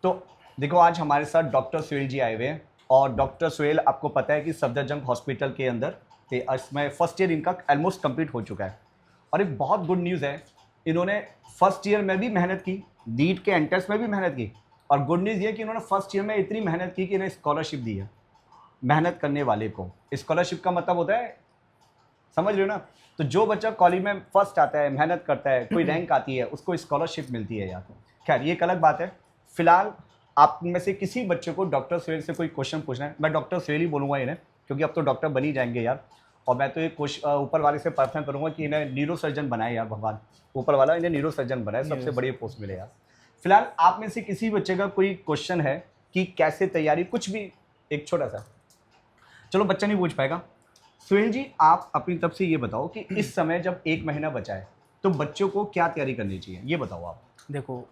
तो देखो, आज हमारे साथ डॉक्टर सुहेल जी आए हुए हैं। और डॉक्टर सुहेल, आपको पता है कि सफदरजंग हॉस्पिटल के अंदर इसमें फर्स्ट ईयर इनका ऑलमोस्ट कंप्लीट हो चुका है। और एक बहुत गुड न्यूज़ है, इन्होंने फर्स्ट ईयर में भी मेहनत की, नीट के एंट्रेंस में भी मेहनत की। और गुड न्यूज़ ये कि इन्होंने फर्स्ट ईयर में इतनी मेहनत की कि इन्हें स्कॉलरशिप दी है। मेहनत करने वाले को स्कॉलरशिप का मतलब होता है, समझ रहे हो ना। तो जो बच्चा कॉलेज में फर्स्ट आता है, मेहनत करता है, कोई रैंक आती है, उसको स्कॉलरशिप मिलती है यार। खैर, ये एक अलग बात है। फिलहाल आप में से किसी बच्चे को डॉक्टर सुहेल से कोई क्वेश्चन पूछना है, मैं डॉक्टर सुहेल ही बोलूँगा इन्हें, क्योंकि अब तो डॉक्टर बन ही जाएंगे यार। और मैं तो ये ऊपर वाले से प्रार्थना करूँगा कि इन्हें न्यूरो सर्जन बनाए यार, भगवान ऊपर वाला इन्हें न्यूरो सर्जन बनाए, सबसे बड़ी पोस्ट मिले यार। फिलहाल आप में से किसी बच्चे का कोई क्वेश्चन है कि कैसे तैयारी, कुछ भी, एक छोटा सा, चलो बच्चा नहीं पूछ पाएगा। सुहेल जी, आप अपनी तरफ से ये बताओ कि इस समय जब 1 महीना बचा है तो बच्चों को क्या तैयारी करनी चाहिए, ये बताओ आप। देखो,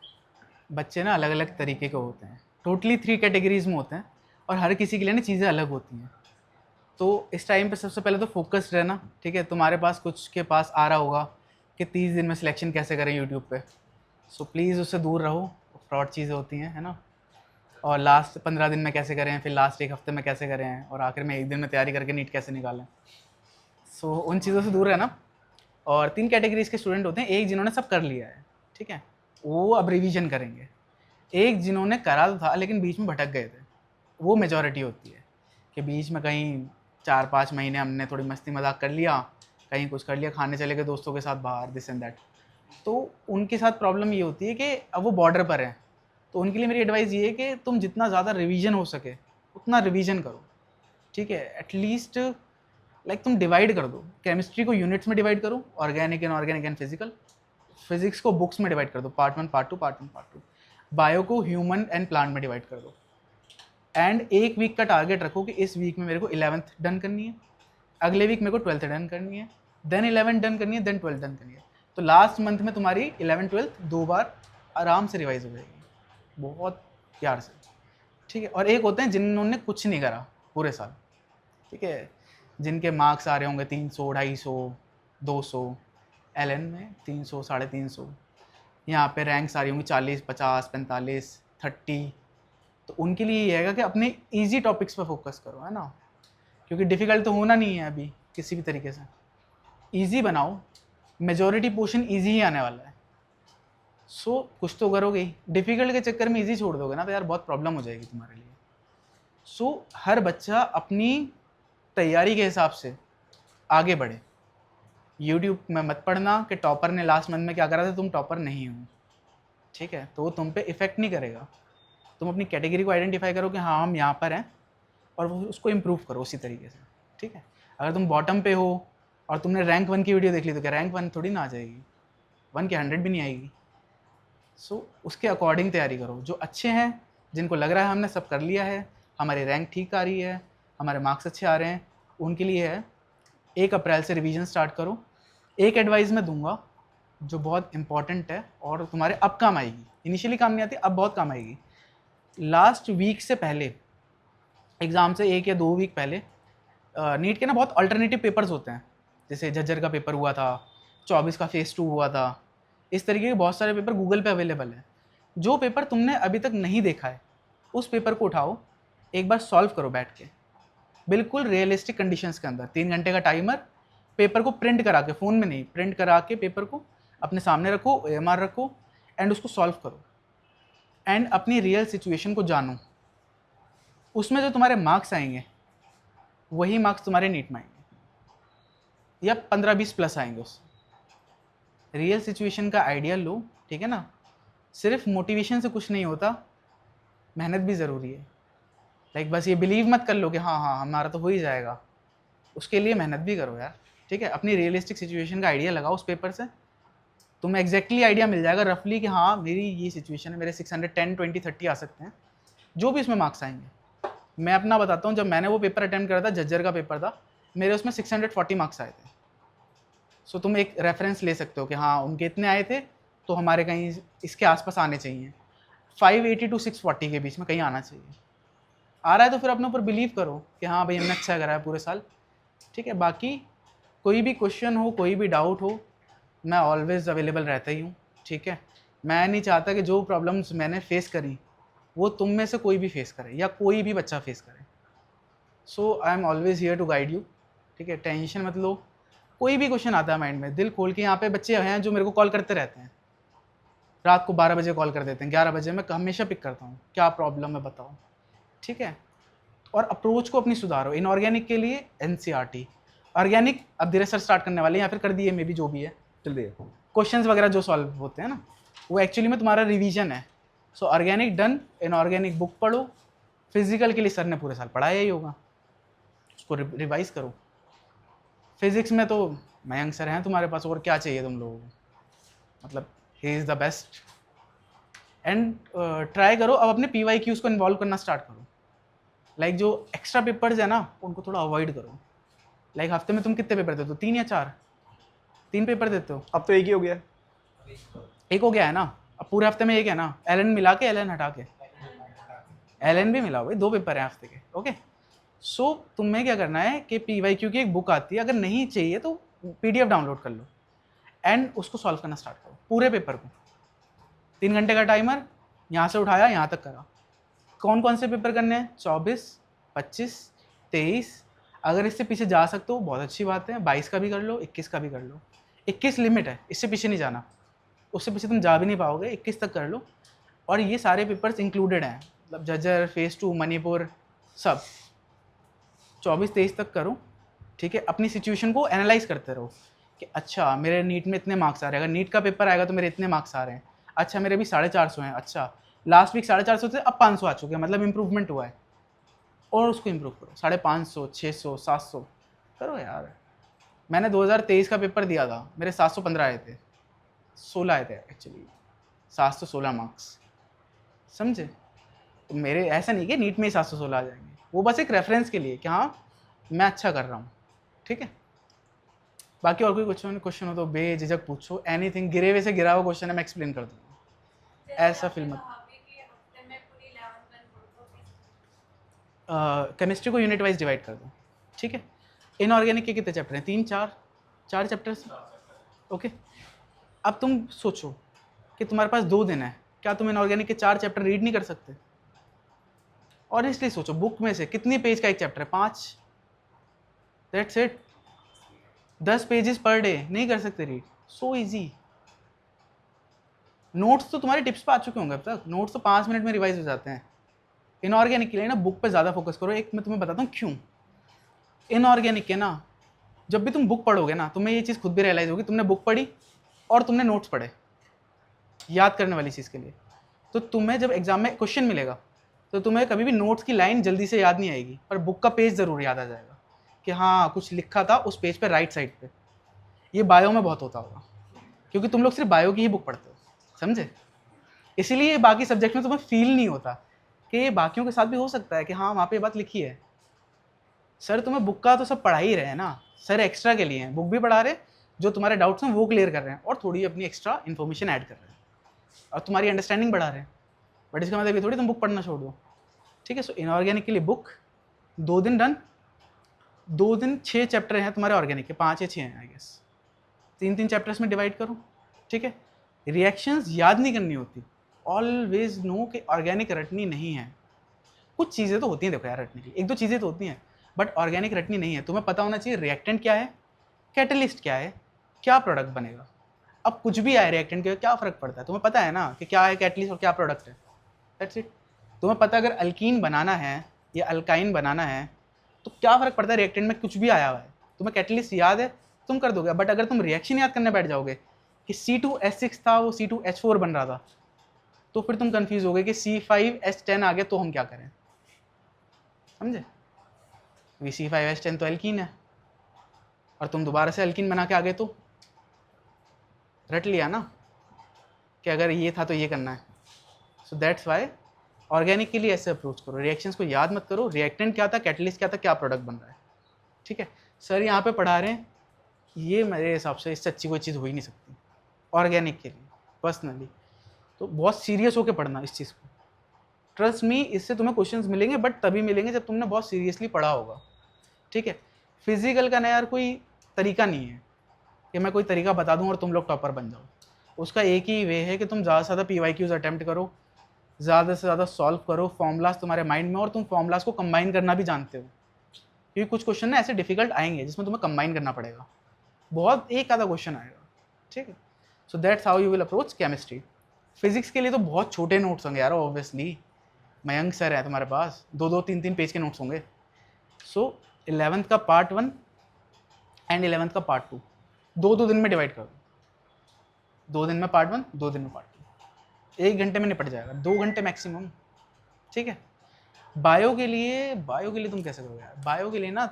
बच्चे ना अलग अलग तरीके के होते हैं, टोटली 3 कैटेगरीज में होते हैं और हर किसी के लिए ना चीज़ें अलग होती हैं। तो इस टाइम पे सबसे पहले तो फोकस्ड रहना, ठीक है। तुम्हारे पास कुछ के पास आ रहा होगा कि 30 दिन में सिलेक्शन कैसे करें यूट्यूब पे, सो प्लीज़ उससे दूर रहो, फ्रॉड चीज़ें होती हैं, है ना। और लास्ट 15 दिन में कैसे करें, फिर लास्ट 1 हफ्ते में कैसे करें, और आखिर में 1 दिन में तैयारी करके नीट कैसे निकालें। सो उन चीज़ों से दूर रहना। और 3 कैटेगरीज के स्टूडेंट होते हैं, एक जिन्होंने सब कर लिया है, ठीक है, वो अब रिवीजन करेंगे। एक जिन्होंने करा तो था लेकिन बीच में भटक गए थे, वो मेजॉरिटी होती है कि बीच में कहीं 4-5 महीने हमने थोड़ी मस्ती मजाक कर लिया, कहीं कुछ कर लिया, खाने चले गए दोस्तों के साथ बाहर, दिस एंड दैट। तो उनके साथ प्रॉब्लम ये होती है कि अब वो बॉर्डर पर हैं। तो उनके लिए मेरी एडवाइस ये है कि तुम जितना ज़्यादा रिवीजन हो सके उतना रिवीजन करो, ठीक है। एटलीस्ट लाइक तुम डिवाइड कर दो, केमिस्ट्री को यूनिट्स में डिवाइड करो, ऑर्गेनिक एंड फिजिकल। फिजिक्स को बुक्स में डिवाइड कर दो, part 1 part 2 part 1 part 2। Bio को ह्यूमन एंड प्लांट में डिवाइड कर दो। एंड 1 वीक का टारगेट रखो कि इस वीक में मेरे को 11th डन करनी है, अगले वीक मेरे को 12th डन करनी है, देन 11th डन करनी है, देन 12th डन करनी है। तो लास्ट मंथ में तुम्हारी 11th 12th 2 बार आराम से रिवाइज हो जाएगी, बहुत प्यार से, ठीक है। और एक होते हैं जिन्होंने कुछ नहीं करा पूरे साल, ठीक है, जिनके मार्क्स आ रहे होंगे 300 250 200, एलएन में 300 350, यहाँ पे रैंक्स आ रही होंगी 40 50 45 30। तो उनके लिए ये है कि अपने इजी टॉपिक्स पे फोकस करो, है ना, क्योंकि डिफ़िकल्ट तो होना नहीं है अभी किसी भी तरीके से। इजी बनाओ, मेजॉरिटी पोर्शन इजी ही आने वाला है। सो कुछ तो करोगे ही, डिफ़िकल्ट के चक्कर में इजी छोड़ दोगे ना तो यार बहुत प्रॉब्लम हो जाएगी तुम्हारे लिए। सो हर बच्चा अपनी तैयारी के हिसाब से आगे बढ़े। यूट्यूब में मत पढ़ना कि टॉपर ने लास्ट मंथ में क्या करा था, तुम टॉपर नहीं हो, ठीक है, तो वो तुम पे इफ़ेक्ट नहीं करेगा। तुम अपनी कैटेगरी को आइडेंटिफाई करो कि हाँ हम यहाँ पर हैं, और वो उसको इम्प्रूव करो उसी तरीके से, ठीक है। अगर तुम बॉटम पे हो और तुमने रैंक 1 की वीडियो देख ली तो क्या रैंक 1 थोड़ी ना आ जाएगी, 1 की 100 भी नहीं आएगी। सो उसके अकॉर्डिंग तैयारी करो। जो अच्छे हैं, जिनको लग रहा है हमने सब कर लिया है, हमारी रैंक ठीक आ रही है, हमारे मार्क्स अच्छे आ रहे हैं, उनके लिए है 1 अप्रैल से रिवीजन स्टार्ट करो। एक एडवाइस मैं दूंगा जो बहुत इंपॉर्टेंट है और तुम्हारे अब काम आएगी, इनिशियली काम नहीं आती, अब बहुत काम आएगी। लास्ट वीक से पहले, एग्ज़ाम से 1 या 2 वीक पहले, नीट के ना बहुत अल्टरनेटिव पेपर्स होते हैं, जैसे झज्जर का पेपर हुआ था, 24 का फेज़ 2 हुआ था, इस तरीके के बहुत सारे पेपर गूगल पे अवेलेबल है। जो पेपर तुमने अभी तक नहीं देखा है उस पेपर को उठाओ, एक बार सॉल्व करो बैठ के, बिल्कुल रियलिस्टिक कंडीशंस के अंदर। 3 घंटे का टाइमर, पेपर को प्रिंट करा के, फ़ोन में नहीं, प्रिंट करा के पेपर को अपने सामने रखो, OMR रखो, एंड उसको सॉल्व करो, एंड अपनी रियल सिचुएशन को जानो। उसमें जो तुम्हारे मार्क्स आएंगे वही मार्क्स तुम्हारे नीट में आएंगे, या 15-20 प्लस आएंगे उससे। रियल सिचुएशन का आइडिया लो, ठीक है ना। सिर्फ मोटिवेशन से कुछ नहीं होता, मेहनत भी ज़रूरी है। लाइक बस ये बिलीव मत कर लो कि हाँ हाँ हमारा तो हो ही जाएगा, उसके लिए मेहनत भी करो यार, ठीक है। अपनी रियलिस्टिक सिचुएशन का आइडिया लगाओ उस पेपर से, तुम्हें एग्जैक्टली आइडिया मिल जाएगा रफली कि हाँ मेरी ये सिचुएशन है, मेरे 610 20 30 आ सकते हैं, जो भी इसमें मार्क्स आएंगे। मैं अपना बताता हूँ, जब मैंने वो पेपर अटेम्प्ट करा था, झज्जर का पेपर था, मेरे उसमें 640 मार्क्स आए थे। सो तुम एक रेफरेंस ले सकते हो कि हाँ उनके इतने आए थे तो हमारे कहीं इसके आसपास आने चाहिए, 580 to 640 के बीच में कहीं आना चाहिए। आ रहा है तो फिर अपने ऊपर बिलीव करो कि हाँ भाई हमने अच्छा करा है पूरे साल, ठीक है। बाकी कोई भी क्वेश्चन हो, कोई भी डाउट हो, मैं ऑलवेज़ अवेलेबल रहता ही हूँ, ठीक है। मैं नहीं चाहता कि जो प्रॉब्लम्स मैंने फेस करी वो तुम में से कोई भी फेस करे या कोई भी बच्चा फेस करे। So I am always here to guide you, ठीक है। टेंशन मत लो, कोई भी क्वेश्चन आता है माइंड में, दिल खोल के, यहाँ पे बच्चे हैं जो मेरे को कॉल करते रहते हैं, रात को 12 बजे कॉल कर देते हैं, 11 बजे, मैं हमेशा पिक करता हूँ, क्या प्रॉब्लम है बताओ, ठीक है। और अप्रोच को अपनी सुधारो। इनऑर्गेनिक के लिए NCERT, ऑर्गेनिक अब धीरे सर स्टार्ट करने वाले हैं या फिर कर दिए मे बी, जो भी है, चलिए क्वेश्चंस वगैरह जो सॉल्व होते हैं ना, वो एक्चुअली में तुम्हारा रिवीजन है। सो ऑर्गेनिक डन, इनऑर्गेनिक बुक पढ़ो, फिजिकल के लिए सर ने पूरे साल पढ़ाया ही होगा, उसको रिवाइज करो। फिजिक्स में तो मयंक सर हैं तुम्हारे पास, और क्या चाहिए तुम लोगों को, मतलब he is the best. And try करो अब अपने PYQs को इन्वॉल्व करना स्टार्ट करो। लाइक जो एक्स्ट्रा पेपर्स है ना, उनको थोड़ा अवॉइड करो। लाइक हफ्ते में तुम कितने पेपर देते हो, 3 या 4? 3 पेपर देते हो। अब तो एक ही हो गया। एक हो गया है ना, अब पूरे हफ्ते में एक है ना, LN मिला के, LN हटा के, LN भी मिला भाई, 2 पेपर हैं हफ्ते के, ओके। सो तुम्हें क्या करना है कि PYQ की एक बुक आती है, अगर नहीं चाहिए तो PDF डाउनलोड कर लो एंड उसको सॉल्व करना स्टार्ट करो पूरे पेपर को। 3 घंटे का टाइमर, यहाँ से उठाया यहाँ तक करा। कौन कौन से पेपर करने हैं? 24, 25, 23। अगर इससे पीछे जा सकते हो बहुत अच्छी बात है, 22 का भी कर लो, 21 का भी कर लो। 21 लिमिट है, इससे पीछे नहीं जाना, उससे पीछे तुम जा भी नहीं पाओगे, 21 तक कर लो। और ये सारे पेपर्स इंक्लूडेड हैं, मतलब जजर, फेज 2, मणिपुर, सब 24-23 तक करो, ठीक है। अपनी सिचुएशन को एनालाइज करते रहो कि अच्छा मेरे नीट में इतने मार्क्स आ रहे हैं, अगर नीट का पेपर आएगा तो मेरे इतने मार्क्स आ रहे हैं, अच्छा मेरे अभी 450 हैं, अच्छा लास्ट वीक 450 थे, अब 500 आ चुके हैं, मतलब इंप्रूवमेंट हुआ है, और उसको इम्प्रूव करो। 550, 600, 700 करो यार। मैंने 2023 का पेपर दिया था, मेरे 715 आए थे, 16 आए थे एक्चुअली, 716 मार्क्स, समझे। तो मेरे ऐसा नहीं कि नीट में ही 716 आ जाएंगे, वो बस एक रेफरेंस के लिए कि हाँ मैं अच्छा कर रहा हूँ, ठीक है। बाकी और कोई क्वेश्चन हो तो बेझिझक पूछो, एनीथिंग। गिरे हुए से गिरा हुआ क्वेश्चन है, मैं एक्सप्लेन कर दूँगा, ऐसा फील मत। केमिस्ट्री को यूनिट वाइज डिवाइड कर दो, ठीक है। इनऑर्गेनिक के कितने चैप्टर हैं? 3, 4 चैप्टर्स, ओके। अब तुम सोचो कि तुम्हारे पास 2 दिन है, क्या तुम इनऑर्गेनिक के 4 चैप्टर रीड नहीं कर सकते? ऑनेस्टली सोचो, बुक में से कितने पेज का एक चैप्टर है? 5, that's it. 10 pages per day नहीं कर सकते रीड, सो इजी। नोट्स तो तुम्हारे टिप्स पे आ चुके होंगे अब तक, नोट्स तो 5 मिनट में रिवाइज हो जाते हैं। इनऑर्गेनिक के लिए ना बुक पे ज़्यादा फोकस करो। एक मैं तुम्हें बताता हूँ क्यों। इनऑर्गेनिक के ना, जब भी तुम बुक पढ़ोगे ना, तुम्हें ये चीज़ खुद भी रियलाइज होगी, तुमने बुक पढ़ी और तुमने नोट्स पढ़े याद करने वाली चीज़ के लिए, तो तुम्हें जब एग्जाम में क्वेश्चन मिलेगा तो तुम्हें कभी भी नोट्स की लाइन जल्दी से याद नहीं आएगी, पर बुक का पेज ज़रूर याद आ जाएगा कि हाँ कुछ लिखा था उस पेज पे राइट साइड पे। ये बायो में बहुत होता होगा, क्योंकि तुम लोग सिर्फ बायो की ही बुक पढ़ते हो, समझे। इसीलिए बाकी सब्जेक्ट में तुम्हें फील नहीं होता कि ये बाकियों के साथ भी हो सकता है कि हाँ वहाँ पे ये बात लिखी है। सर तुम्हें बुक का तो सब पढ़ा ही रहे हैं ना, सर एक्स्ट्रा के लिए हैं, बुक भी पढ़ा रहे, जो तुम्हारे डाउट्स हैं वो क्लियर कर रहे हैं, और थोड़ी अपनी एक्स्ट्रा इन्फॉर्मेशन ऐड कर रहे हैं, और तुम्हारी अंडरस्टैंडिंग बढ़ा रहे हैं। बट इसका मतलब ये थोड़ी तुम बुक पढ़ना छोड़ दो, ठीक है। सो इनऑर्गेनिक के लिए बुक 2 दिन डन। 2 दिन 6 चैप्टर हैं तुम्हारे ऑर्गेनिक के, 5 या 6 हैं आई गेस, 3-3 चैप्टर्स में डिवाइड करो, ठीक है। रिएक्शंस याद नहीं करनी होती, ऑलवेज नो कि ऑर्गेनिक रटनी नहीं है। कुछ चीज़ें तो होती हैं, देखो यार रटने की 1-2 चीज़ें तो होती हैं, बट ऑर्गेनिक रटनी नहीं है। तुम्हें पता होना चाहिए रिएक्टेंट क्या है, कैटलिस्ट क्या है, क्या प्रोडक्ट बनेगा। अब कुछ भी आए रिएक्टेंट के क्या फ़र्क पड़ता है, तुम्हें पता है ना कि क्या है कैटलिस्ट और क्या प्रोडक्ट है, दैट्स इट। तुम्हें पता अगर अल्कीन बनाना है या अल्काइन बनाना है तो क्या फ़र्क पड़ता है, रिएक्टेंट में कुछ भी आया हुआ है, तुम्हें कैटलिस्ट याद है तुम कर दोगे। बट अगर तुम रिएक्शन याद करने बैठ जाओगे कि C2H6 था वो C2H4 बन रहा था, तो फिर तुम कंफ्यूज हो गए कि C5H10 आ गया तो हम क्या करें, समझे। C5H10 तो एल्कीन है, और तुम दोबारा से एल्कीन बना के आ गए तो रट लिया ना कि अगर ये था तो ये करना है। सो दैट्स वाई ऑर्गेनिक के लिए ऐसे अप्रोच करो, रिएक्शंस को याद मत करो, रिएक्टेंट क्या था, कैटलिस्ट क्या था, क्या प्रोडक्ट बन रहा है, ठीक है। सर यहाँ पे पढ़ा रहे हैं, ये मेरे हिसाब से इससे अच्छी कोई चीज़ हो ही नहीं सकती ऑर्गेनिक के लिए पर्सनली। तो बहुत सीरियस होकर पढ़ना इस चीज़ को, ट्रस्ट मी, इससे तुम्हें क्वेश्चंस मिलेंगे, बट तभी मिलेंगे जब तुमने बहुत सीरियसली पढ़ा होगा, ठीक है। फिजिकल का ना यार कोई तरीका नहीं है कि मैं कोई तरीका बता दूं और तुम लोग टॉपर बन जाओ। उसका एक ही वे है कि तुम ज़्यादा से ज़्यादा PYQs अटैम्प्ट करो, ज़्यादा से ज़्यादा सॉल्व करो, फॉर्मूलाज तुम्हारे माइंड में, और तुम फॉर्मूलाज को कंबाइन करना भी जानते हो, क्योंकि कुछ क्वेश्चन ना ऐसे डिफिकल्ट आएंगे जिसमें तुम्हें कंबाइन करना पड़ेगा, बहुत एक आधा क्वेश्चन आएगा, ठीक है। So that's how you will approach chemistry. Physics के लिए तो बहुत छोटे नोट्स होंगे यार, ऑब्वियसली मयंक सर है तुम्हारे पास, 2-2 3-3 पेज के नोट्स होंगे। सो 11th का पार्ट 1 एंड 11th का पार्ट 2 2-2 दिन में डिवाइड कर दो, 2 दिन में पार्ट 1, 2 दिन में पार्ट 2, 1 घंटे में निपट जाएगा, 2 घंटे मैक्सिमम, ठीक है। बायो के लिए तुम कैसे करोगे यार? बायो के लिए ना,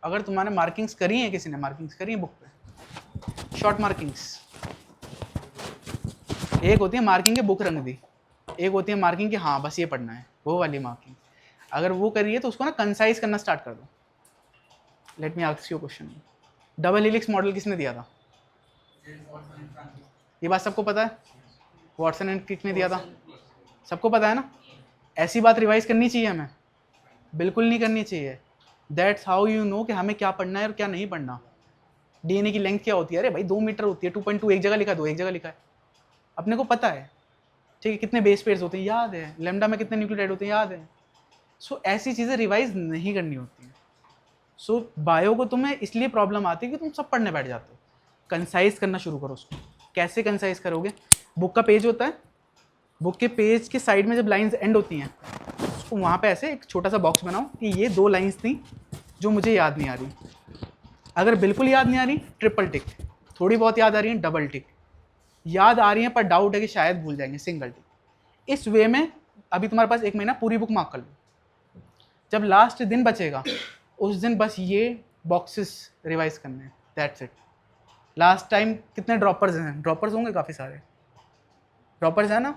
अगर तुम्हारे मार्किंग्स करी हैं, किसी ने मार्किंग्स करी हैं बुक पे, शॉर्ट मार्किंग्स, एक होती है मार्किंग के बुक रंग दी, एक होती है मार्किंग की हाँ बस ये पढ़ना है, वो वाली मार्किंग, अगर वो करिए तो उसको ना कंसाइज करना स्टार्ट कर दो। Let me ask you question, double helix model किसने दिया था? ये बात सबको पता है, वॉटसन एंड क्रिक ने दिया था, सबको पता है ना। ऐसी बात रिवाइज करनी चाहिए हमें? बिल्कुल नहीं करनी चाहिए। दैट्स हाउ यू नो कि हमें क्या पढ़ना है और क्या नहीं पढ़ना। डीएनए की लेंथ क्या होती है? अरे भाई 2 मीटर होती है, 2.2 एक जगह लिखा है, 2 एक जगह लिखा है, अपने को पता है, ठीक है। कितने बेस पेयर्स होते हैं याद है, लेमडा में कितने न्यूक्लियोटाइड होते हैं याद है। सो ऐसी चीज़ें रिवाइज नहीं करनी होती हैं। सो बायो को तुम्हें इसलिए प्रॉब्लम आती है कि तुम सब पढ़ने बैठ जाते हो। कंसाइज करना शुरू करो उसको। कैसे कंसाइज करोगे? बुक का पेज होता है, बुक के पेज के साइड में जब लाइंस एंड होती हैं, उसको वहाँ पे ऐसे एक छोटा सा बॉक्स बनाओ कि ये 2 लाइंस थी जो मुझे याद नहीं आ रही। अगर बिल्कुल याद नहीं आ रही, ट्रिपल टिक। थोड़ी बहुत याद आ रही है, डबल टिक। याद आ रही है पर डाउट है कि शायद भूल जाएंगे, सिंगल टिक। इस वे में अभी तुम्हारे पास 1 महीना पूरी बुक मार्क कर लो। जब लास्ट दिन बचेगा उस दिन बस ये बॉक्सेस रिवाइज करने हैं, दैट्स इट। लास्ट टाइम कितने ड्रॉपर्स हैं? ड्रॉपर्स होंगे काफ़ी सारे, ड्रॉपर्स है ना।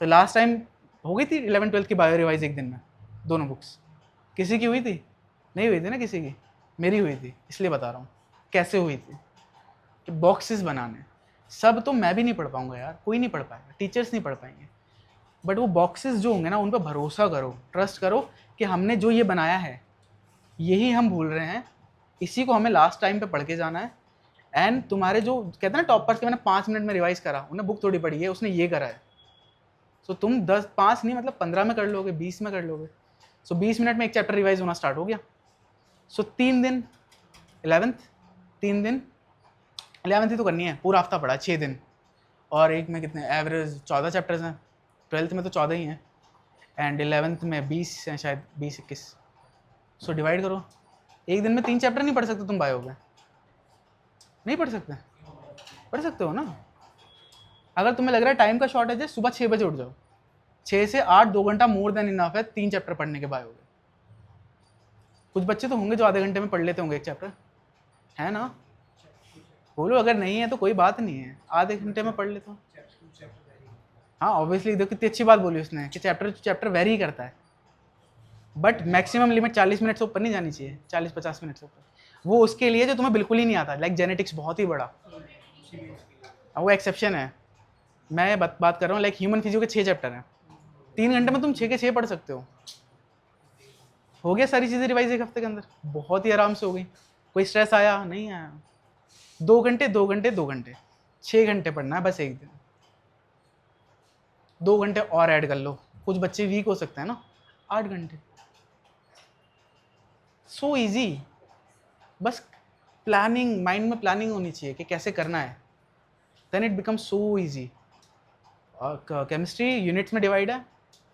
तो लास्ट टाइम हो गई थी 11th-12th की बायो रिवाइज एक दिन में, दोनों बुक्स। किसी की हुई थी? नहीं हुई थी ना किसी की, मेरी हुई थी, इसलिए बता रहा हूँ कैसे हुई थी। कि बॉक्सेस बनाने, सब तो मैं भी नहीं पढ़ पाऊंगा यार, कोई नहीं पढ़ पाएगा, टीचर्स नहीं पढ़ पाएंगे, बट वो बॉक्सेस जो होंगे ना उन पर भरोसा करो, ट्रस्ट करो कि हमने जो ये बनाया है यही हम भूल रहे हैं, इसी को हमें लास्ट टाइम पे पढ़ के जाना है। एंड तुम्हारे जो कहते हैं ना टॉपर्स के, मैंने 5 मिनट में रिवाइज करा, उन्हें बुक थोड़ी पढ़ी है, उसने ये करा है। सो तुम 5 नहीं मतलब 15 में कर लोगे, 20 में कर लोगे। सो 20 मिनट में एक चैप्टर रिवाइज होना स्टार्ट हो गया। सो 3 दिन 11th, 3 दिन 11th ही तो करनी है, पूरा हफ्ता पढ़ा, 6 दिन, और एक में कितने एवरेज 14 चैप्टर्स हैं, 12th में तो 14 ही हैं, एंड 11th में 20 हैं शायद, 20-21। सो डिवाइड करो, एक दिन में 3 चैप्टर नहीं पढ़ सकते तुम बायो में? नहीं पढ़ सकते? पढ़ सकते हो ना। अगर तुम्हें लग रहा है टाइम का शॉर्टेज है, सुबह 6 बजे उठ जाओ, 6 से 8, 2 घंटा मोर देन इनफ है 3 चैप्टर पढ़ने के बायो में। कुछ बच्चे तो होंगे जो आधे घंटे में पढ़ लेते होंगे एक चैप्टर, है ना? बोलो अगर नहीं है तो कोई बात नहीं है, आधे घंटे में पढ़ लेता हूँ। हाँ ऑब्वियसली, देखो कितनी अच्छी बात बोली उसने कि चैप्टर टू चैप्टर वेरी करता है, बट मैक्सिमम लिमिट 40 मिनट से ऊपर नहीं जानी चाहिए, 40-50 मिनट से ऊपर। वो उसके लिए जो तुम्हें बिल्कुल ही नहीं आता, लाइक जेनेटिक्स बहुत ही बड़ा, वो एक्सेप्शन है। मैं बात कर रहा हूँ लाइक ह्यूमन फिजियो के 6 चैप्टर हैं, 3 घंटे में तुम 6 के 6 पढ़ सकते हो गया सारी चीज़ें रिवाइज एक हफ्ते के अंदर, बहुत ही आराम से हो गई। कोई स्ट्रेस आया? नहीं आया। 2 घंटे 2 घंटे 2 घंटे, 6 घंटे पढ़ना है बस एक दिन। 2 घंटे और ऐड कर लो, कुछ बच्चे वीक हो सकते हैं ना, 8 घंटे। सो इजी, बस प्लानिंग, माइंड में प्लानिंग होनी चाहिए कि कैसे करना है, then it become so easy. Chemistry units में डिवाइड है,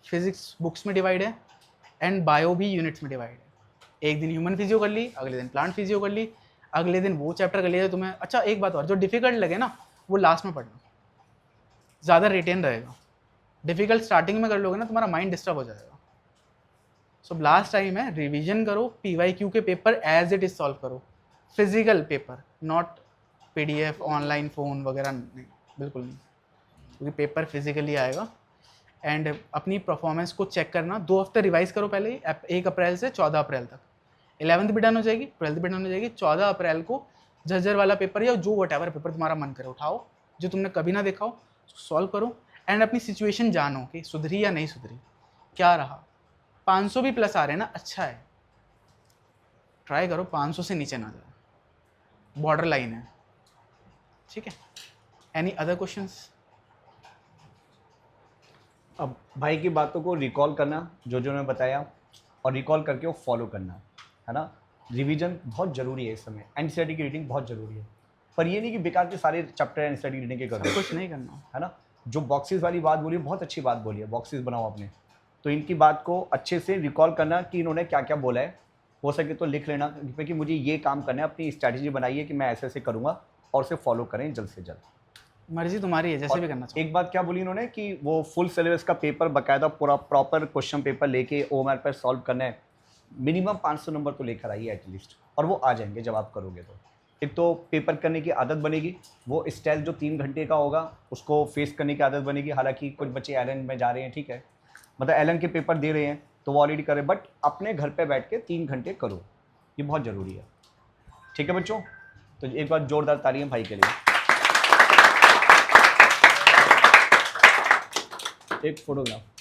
फिजिक्स बुक्स में डिवाइड है, एंड बायो भी यूनिट्स में डिवाइड है। एक दिन ह्यूमन फिजियो कर ली, अगले दिन प्लांट फिजियो कर ली, अगले दिन वो चैप्टर कर लिया तुम्हें। अच्छा एक बात और, जो डिफिकल्ट लगे ना वो लास्ट में पढ़ना, ज़्यादा रिटेन रहेगा। डिफिकल्ट स्टार्टिंग में कर लोगे ना तुम्हारा माइंड डिस्टर्ब हो जाएगा। सो लास्ट टाइम है रिवीजन करो, PYQ के paper as it is solve करो, physical paper, not PDF online phone वगैरह नहीं, बिल्कुल नहीं, क्योंकि पेपर फिजिकली आएगा। एंड अपनी परफॉर्मेंस को चेक करना, 2 हफ्ते रिवाइज करो पहले ही, 1 अप्रैल से 14 अप्रैल तक। 11th भी डन हो जाएगी, 12th भी डन हो जाएगी। 14 अप्रैल को झज्जर वाला पेपर या जो वट पेपर तुम्हारा मन करे उठाओ, जो तुमने कभी ना देखा हो, सॉल्व करो। एंड अपनी सिचुएशन जानो कि सुधरी या नहीं सुधरी, क्या रहा। 500 भी प्लस आ रहे हैं ना, अच्छा है, ट्राई करो 500 से नीचे ना जाए, बॉर्डर लाइन है, ठीक है। Any other questions? अब भाई की बातों को रिकॉल करना, जो जो मैं बताया, और रिकॉल करके वो फॉलो करना, है ना। रिवीजन बहुत ज़रूरी है इस समय, एनसीईआरटी की रीडिंग बहुत ज़रूरी है, पर ये नहीं कि बेकार के सारे चैप्टर एनसीईआरटी की रीडिंग के कर दो, कुछ नहीं करना। है ना। जो बॉक्सेस वाली बात बोली, बहुत अच्छी बात बोली है, बॉक्सेस बनाओ अपने, तो इनकी बात को अच्छे से रिकॉल करना कि इन्होंने क्या क्या बोला है, हो सके तो लिख लेना कि मुझे ये काम करना है, अपनी स्ट्रैटेजी बनाइए कि मैं ऐसे ऐसे करूँगा, और उसे फॉलो करें जल्द से जल्द। मर्जी तुम्हारी है, जैसे और भी करना चाहो। एक बात क्या बोली इन्होंने कि वो फुल सिलेबस का पेपर बकायदा पूरा प्रॉपर क्वेश्चन पेपर लेके ओएमआर पर सॉल्व करना है, मिनिमम 500 नंबर तो लेकर आइए एटलीस्ट, और वो आ जाएंगे जब आप करोगे तो। एक तो पेपर करने की आदत बनेगी, वो स्टाइल जो 3 घंटे का होगा उसको फेस करने की आदत बनेगी। हालांकि कुछ बच्चे एलन में जा रहे हैं, ठीक है, मतलब एलन के पेपर दे रहे हैं तो वो ऑलरेडी कर रहे हैं, बट अपने घर पे बैठ के 3 घंटे करो, ये बहुत ज़रूरी है। ठीक है बच्चों, तो एक बार जोरदार तालियां भाई के लिए। एक फोटोग्राफ।